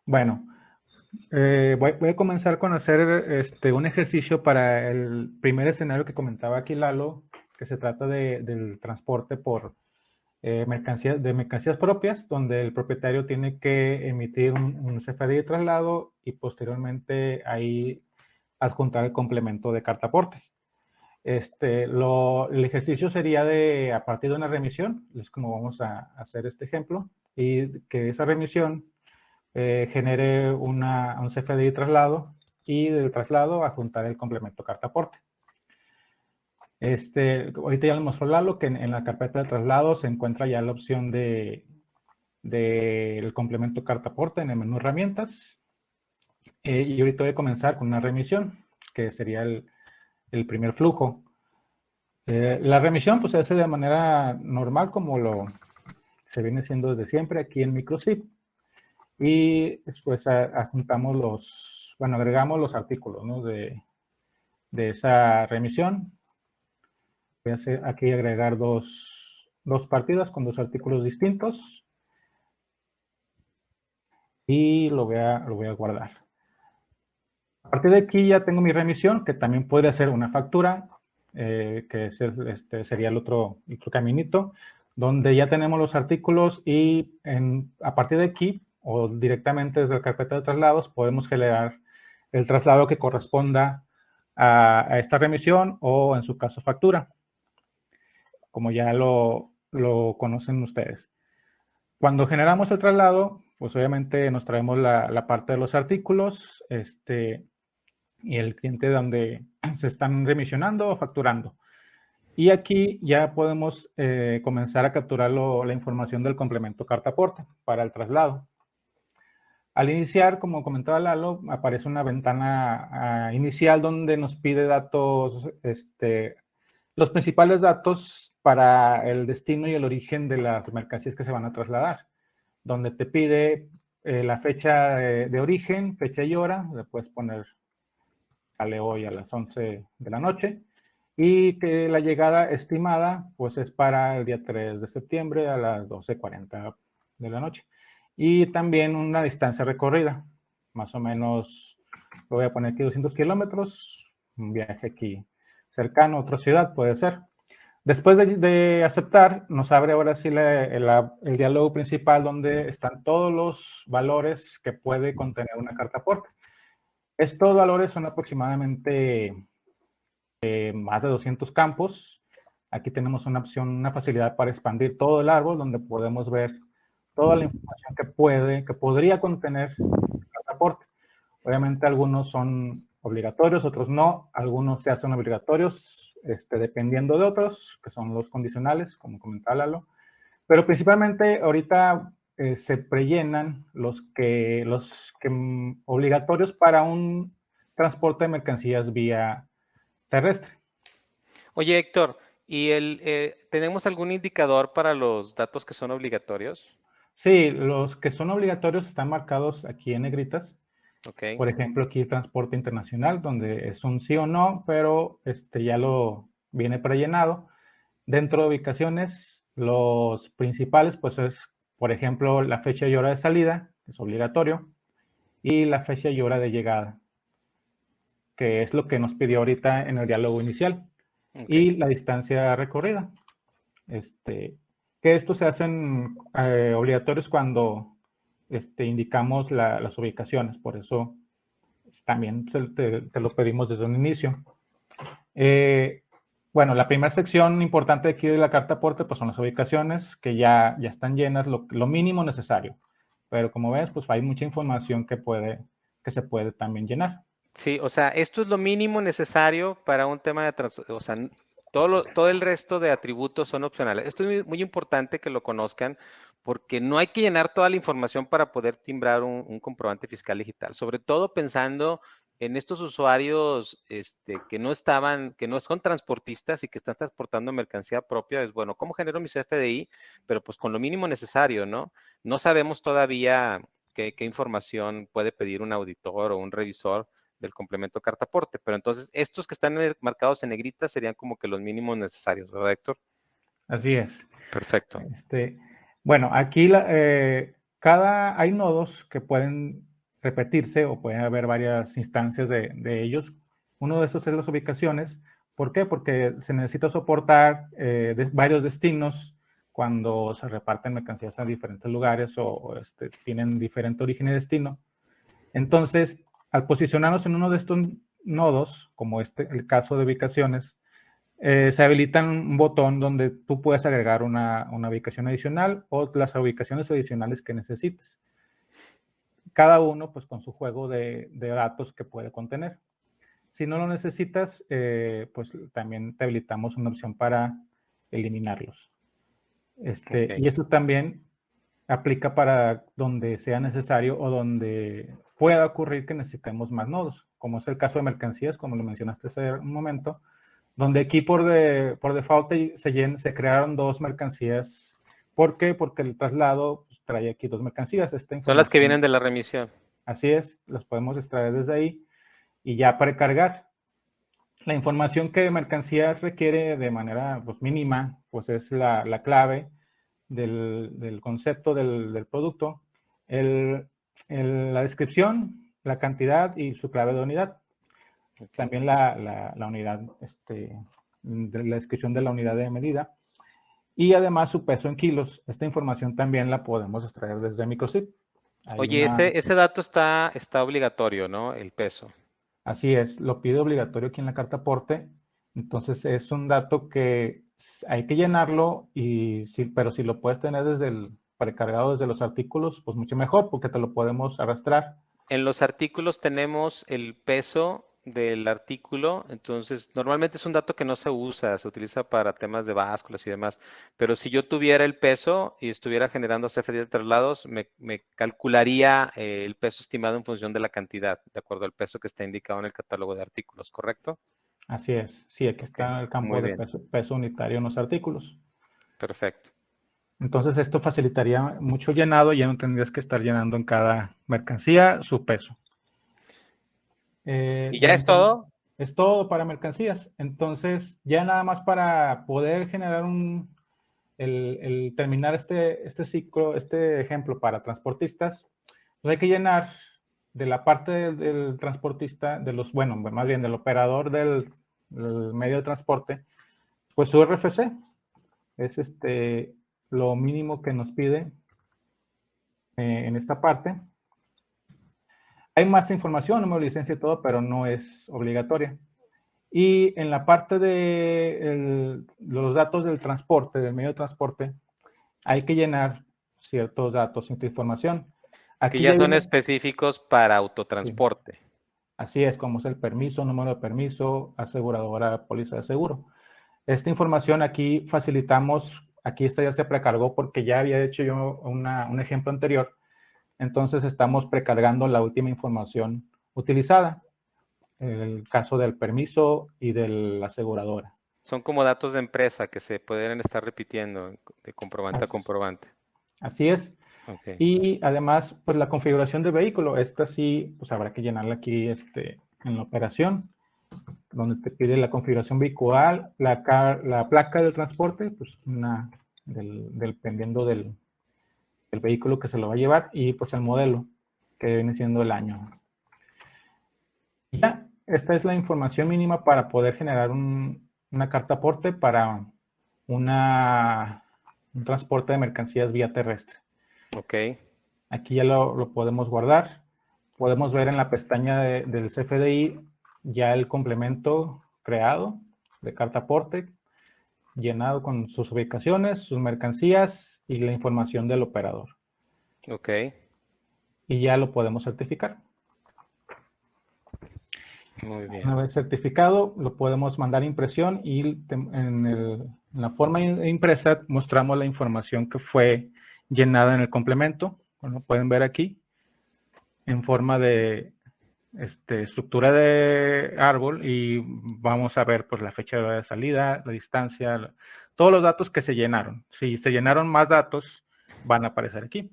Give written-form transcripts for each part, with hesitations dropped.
Bueno, voy a comenzar con hacer un ejercicio para el primer escenario que comentaba aquí Lalo, que se trata del transporte por mercancías propias, donde el propietario tiene que emitir un CFDI de traslado y posteriormente ahí adjuntar el complemento de carta aporte. El ejercicio sería a partir de una remisión, es como vamos a hacer este ejemplo, y que esa remisión genere un CFDI de traslado y del traslado adjuntar el complemento carta aporte. Ahorita ya le mostró Lalo que en la carpeta de traslado se encuentra ya la opción del complemento carta aporte en el menú herramientas. Y ahorita voy a comenzar con una remisión, que sería el primer flujo. La remisión pues se hace de manera normal como se viene haciendo desde siempre aquí en Microship. Y después agregamos los artículos, ¿no? de esa remisión. Voy a hacer aquí agregar dos partidas con dos artículos distintos. Y lo voy a guardar. A partir de aquí ya tengo mi remisión, que también podría ser una factura, que sería el otro caminito, donde ya tenemos los artículos y a partir de aquí o directamente desde la carpeta de traslados podemos generar el traslado que corresponda a esta remisión o en su caso factura, como ya lo conocen ustedes. Cuando generamos el traslado, pues obviamente nos traemos la parte de los artículos, y el cliente donde se están remisionando o facturando. Y aquí ya podemos comenzar a capturar la información del complemento carta aporte para el traslado. Al iniciar, como comentaba Lalo, aparece una ventana inicial donde nos pide datos, los principales datos para el destino y el origen de las mercancías que se van a trasladar, donde te pide la fecha de origen, fecha y hora, le puedes poner sale hoy a las 11 de la noche, y que la llegada estimada pues es para el día 3 de septiembre a las 12:40 de la noche. Y también una distancia recorrida, más o menos, lo voy a poner aquí 200 kilómetros, un viaje aquí cercano a otra ciudad puede ser. Después de aceptar, nos abre ahora sí el diálogo principal donde están todos los valores que puede contener una carta aporte. Estos valores son aproximadamente más de 200 campos. Aquí tenemos una opción, una facilidad para expandir todo el árbol, donde podemos ver toda la información que podría contener el pasaporte. Obviamente algunos son obligatorios, otros no. Algunos se hacen obligatorios, dependiendo de otros, que son los condicionales, como comentaba Lalo. Pero principalmente ahorita se prellenan los que obligatorios para un transporte de mercancías vía terrestre. Oye, Héctor, ¿y tenemos algún indicador para los datos que son obligatorios? Sí, los que son obligatorios están marcados aquí en negritas. Ok. Por ejemplo, aquí transporte internacional, donde es un sí o no, pero ya lo viene prellenado. Dentro de ubicaciones, los principales, pues es, por ejemplo, la fecha y hora de salida, que es obligatorio, y la fecha y hora de llegada, que es lo que nos pidió ahorita en el diálogo inicial, Okay. y la distancia recorrida. Que estos se hacen obligatorios cuando indicamos las ubicaciones, por eso también te lo pedimos desde un inicio. Bueno, la primera sección importante aquí de la carta aporte pues son las ubicaciones que ya están llenas, lo mínimo necesario. Pero como ves, pues hay mucha información que se puede también llenar. Sí, o sea, esto es lo mínimo necesario para un tema o sea, todo el resto de atributos son opcionales. Esto es muy, muy importante que lo conozcan porque no hay que llenar toda la información para poder timbrar un comprobante fiscal digital, sobre todo pensando en estos usuarios que no son transportistas y que están transportando mercancía propia. Es bueno, ¿cómo genero mi CFDI? Pero pues con lo mínimo necesario, ¿no? No sabemos todavía qué información puede pedir un auditor o un revisor del complemento carta aporte. Pero entonces, estos que están marcados en negrita serían como que los mínimos necesarios, ¿verdad, Héctor? Así es. Perfecto. Bueno, aquí hay nodos que pueden repetirse o puede haber varias instancias de ellos. Uno de esos es las ubicaciones. ¿Por qué? Porque se necesita soportar varios destinos cuando se reparten mercancías a diferentes lugares o tienen diferente origen y destino. Entonces, al posicionarnos en uno de estos nodos, como el caso de ubicaciones, se habilita un botón donde tú puedes agregar una ubicación adicional o las ubicaciones adicionales que necesites. Cada uno pues con su juego de datos que puede contener. Si no lo necesitas, pues también te habilitamos una opción para eliminarlos. Ok. Y esto también aplica para donde sea necesario o donde pueda ocurrir que necesitemos más nodos, como es el caso de mercancías, como lo mencionaste hace un momento, donde aquí por default se crearon dos mercancías. ¿Por qué? Porque el traslado pues, trae aquí dos mercancías. Esta Son las que información, vienen de la remisión. así es, las podemos extraer desde ahí y ya precargar. La información que mercancías requiere de manera pues, mínima, pues es la clave del concepto del producto, la descripción, la cantidad y su clave de unidad. Okay. También la unidad, la descripción de la unidad de medida. Y además su peso en kilos. Esta información también la podemos extraer desde Microchip. Oye, ese dato está obligatorio, ¿no? El peso. Así es, lo pide obligatorio aquí en la carta aporte. Entonces es un dato que hay que llenarlo, pero si lo puedes tener precargado desde los artículos, pues mucho mejor, porque te lo podemos arrastrar. En los artículos tenemos el peso del artículo, entonces normalmente es un dato que no se usa, se utiliza para temas de básculas y demás, pero si yo tuviera el peso y estuviera generando CFD de traslados, me calcularía el peso estimado en función de la cantidad, de acuerdo al peso que está indicado en el catálogo de artículos, ¿correcto? Así es, sí, aquí está el campo de peso unitario en los artículos. Perfecto. Entonces esto facilitaría mucho llenado, ya no tendrías que estar llenando en cada mercancía su peso. ¿Y ya es todo? Es todo para mercancías. Entonces ya nada más para poder generar terminar este ciclo, este ejemplo para transportistas, pues hay que llenar de la parte del transportista, más bien del operador del medio de transporte, pues su RFC. Es lo mínimo que nos pide en esta parte. Hay más información, número de licencia y todo, pero no es obligatoria. Y en la parte de los datos del transporte, del medio de transporte, hay que llenar ciertos datos, cierta información. Que Aquí ya ya son viene, específicos para sí, autotransporte. así es, como es el permiso, número de permiso, aseguradora, póliza de seguro. Esta información aquí facilitamos, aquí esta ya se precargó porque ya había hecho yo un ejemplo anterior. Entonces estamos precargando la última información utilizada, el caso del permiso y de la aseguradora. Son como datos de empresa que se pueden estar repitiendo de comprobante a comprobante. Así es. Okay. Y además, pues la configuración del vehículo, esta sí, pues habrá que llenarla aquí en la operación, donde te pide la configuración vehicular, la placa del transporte, pues dependiendo del vehículo que se lo va a llevar, y pues el modelo, que viene siendo el año. Ya, esta es la información mínima para poder generar una carta aporte para un transporte de mercancías vía terrestre. Ok. Aquí ya lo podemos guardar. Podemos ver en la pestaña del CFDI ya el complemento creado de carta aporte, llenado con sus ubicaciones, sus mercancías y la información del operador. Ok. Y ya lo podemos certificar. Muy bien. Una vez certificado, lo podemos mandar a impresión y en la forma impresa mostramos la información que fue llenada en el complemento. Como pueden ver aquí, en forma de estructura de árbol, y vamos a ver pues la fecha de salida, la distancia, todos los datos que se llenaron. Si se llenaron más datos, van a aparecer aquí.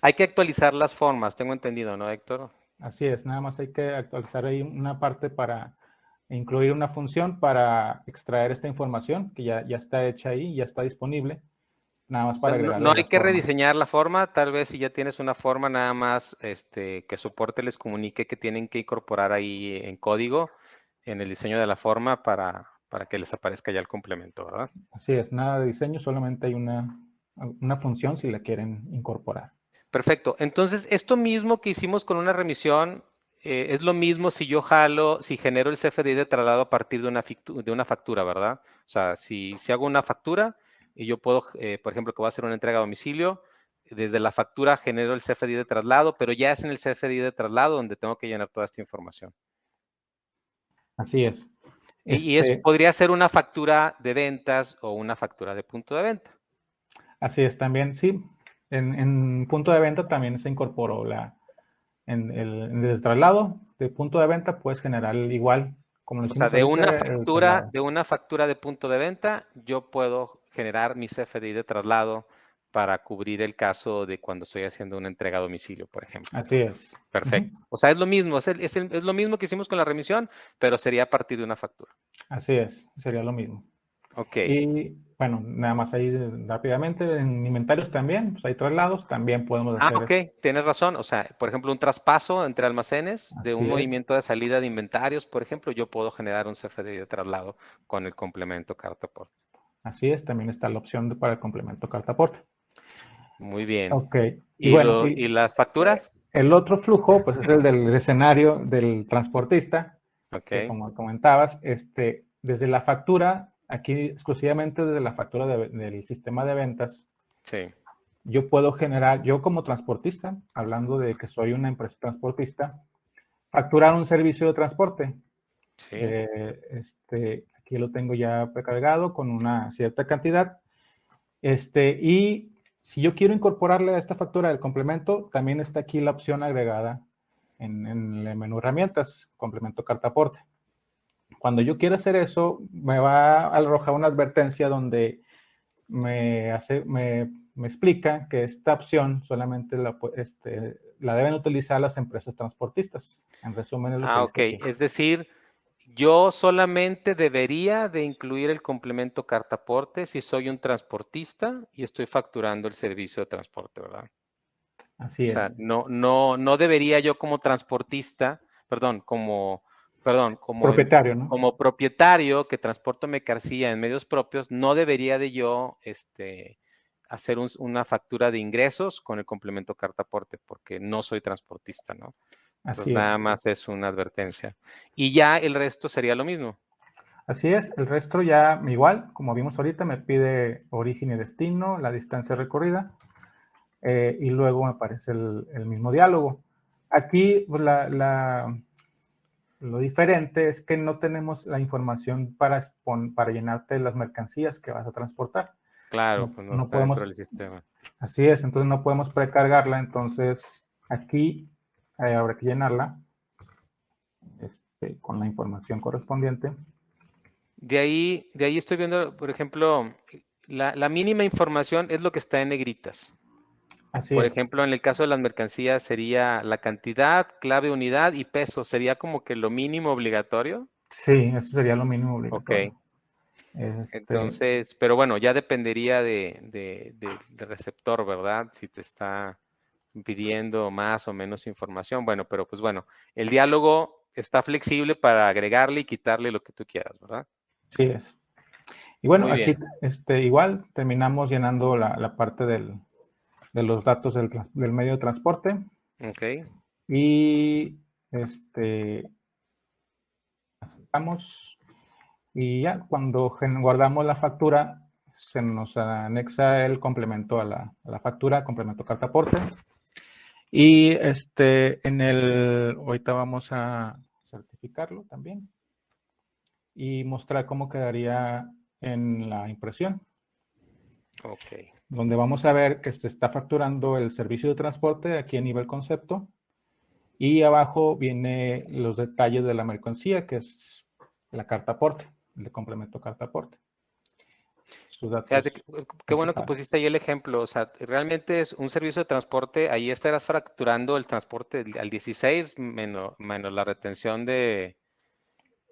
Hay que actualizar las formas, tengo entendido, ¿no, Héctor? Así es, nada más hay que actualizar ahí una parte para incluir una función para extraer esta información que ya está hecha ahí, ya está disponible, nada más O sea, para no, agregarlo no a hay las que formas. rediseñar la forma, tal vez si ya tienes una forma nada más que soporte les comunique que tienen que incorporar ahí en código, en el diseño de la forma para que les aparezca ya el complemento, ¿verdad? Así es, nada de diseño, solamente hay una función si la quieren incorporar. Perfecto. Entonces, esto mismo que hicimos con una remisión, es lo mismo si yo jalo, si genero el CFDI de traslado a partir de una factura, ¿verdad? O sea, si hago una factura y yo puedo, por ejemplo, que voy a hacer una entrega a domicilio, desde la factura genero el CFDI de traslado, pero ya es en el CFDI de traslado donde tengo que llenar toda esta información. Así es. Y eso Este, podría ser una factura de ventas o una factura de punto de venta. Así es, también, sí. En punto de venta también se incorporó en el traslado de punto de venta, puedes generar igual, como lo O sea, hicimos ahorita, el traslado. de una factura de punto de venta, yo puedo generar mi CFDI de traslado para cubrir el caso de cuando estoy haciendo una entrega a domicilio, por ejemplo. Así es. Ujú. Perfecto. O sea, es lo mismo, es lo mismo que hicimos con la remisión, pero sería a partir de una factura. Así es, sería lo mismo. Ok. Y bueno, nada más ahí rápidamente, en inventarios también, pues hay traslados, también podemos Ah, hacer, ok, tienes razón. O sea, por ejemplo, un traspaso entre almacenes de un así es, movimiento de salida de inventarios, por ejemplo, yo puedo generar un CFDI de traslado con el complemento carta por. así es, también está la opción para el complemento carta aporte. Muy bien. Ok, y bueno, ¿Y las facturas? el otro flujo, pues es el del escenario del transportista, que Ok. como comentabas, desde la factura, aquí exclusivamente desde la factura del sistema de ventas, Sí, yo puedo generar, yo como transportista, hablando de que soy una empresa transportista, facturar un servicio de transporte. sí. Aquí lo tengo ya precargado con una cierta cantidad. Y si yo quiero incorporarle a esta factura del complemento, también está aquí la opción agregada en el menú herramientas, complemento carta aporte. Cuando yo quiero hacer eso, me va a arrojar una advertencia donde me explica que esta opción solamente la deben utilizar las empresas transportistas. En resumen, es lo que Ah, dice ok. aquí. Es decir, yo solamente debería de incluir el complemento cartaporte si soy un transportista y estoy facturando el servicio de transporte, ¿verdad? Así O sea, es. no debería yo como transportista, Propietario, ¿no? como propietario que transporto mercancía en medios propios, no debería de yo hacer una factura de ingresos con el complemento cartaporte porque no soy transportista, ¿no? Entonces Así nada es. más es una advertencia. Y ya el resto sería lo mismo. Así es. El resto ya igual, como vimos ahorita, me pide origen y destino, la distancia recorrida, y luego me aparece el mismo diálogo. Aquí pues, lo diferente es que no tenemos la información para llenarte las mercancías que vas a transportar. Claro, No, pues no no está dentro podemos, del sistema. así es, entonces no podemos precargarla, entonces aquí habrá que llenarla con la información correspondiente. De ahí estoy viendo, por ejemplo, la mínima información es lo que está en negritas. Así Por es. ejemplo, en el caso de las mercancías sería la cantidad, clave, unidad y peso. Sería como que lo mínimo obligatorio. Sí, eso sería lo mínimo Ok. obligatorio. Este, Entonces, pero bueno, ya dependería del receptor, ¿verdad? Si te está pidiendo más o menos información. Bueno, pero pues bueno, el diálogo está flexible para agregarle y quitarle lo que tú quieras, ¿verdad? sí es. Y bueno, Muy aquí bien. igual terminamos llenando la parte de los datos del medio de transporte Ok. y aceptamos y ya cuando guardamos la factura se nos anexa el complemento a la factura, complemento carta aporte y ahorita vamos a certificarlo también y mostrar cómo quedaría en la impresión, Ok. donde vamos a ver que se está facturando el servicio de transporte aquí a nivel concepto y abajo viene los detalles de la mercancía, que es la carta aporte, el complemento carta aporte, sus Fíjate, datos qué bueno que principales. pusiste ahí el ejemplo. O sea, realmente es un servicio de transporte. Ahí estarás fracturando el transporte al 16 menos la retención El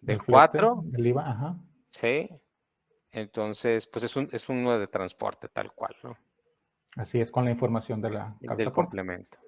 del flete, 4. el IVA, ajá. ¿Sí? Entonces, pues es uno de transporte tal cual, ¿no? Así es, con la información de la carta del aporte. complemento.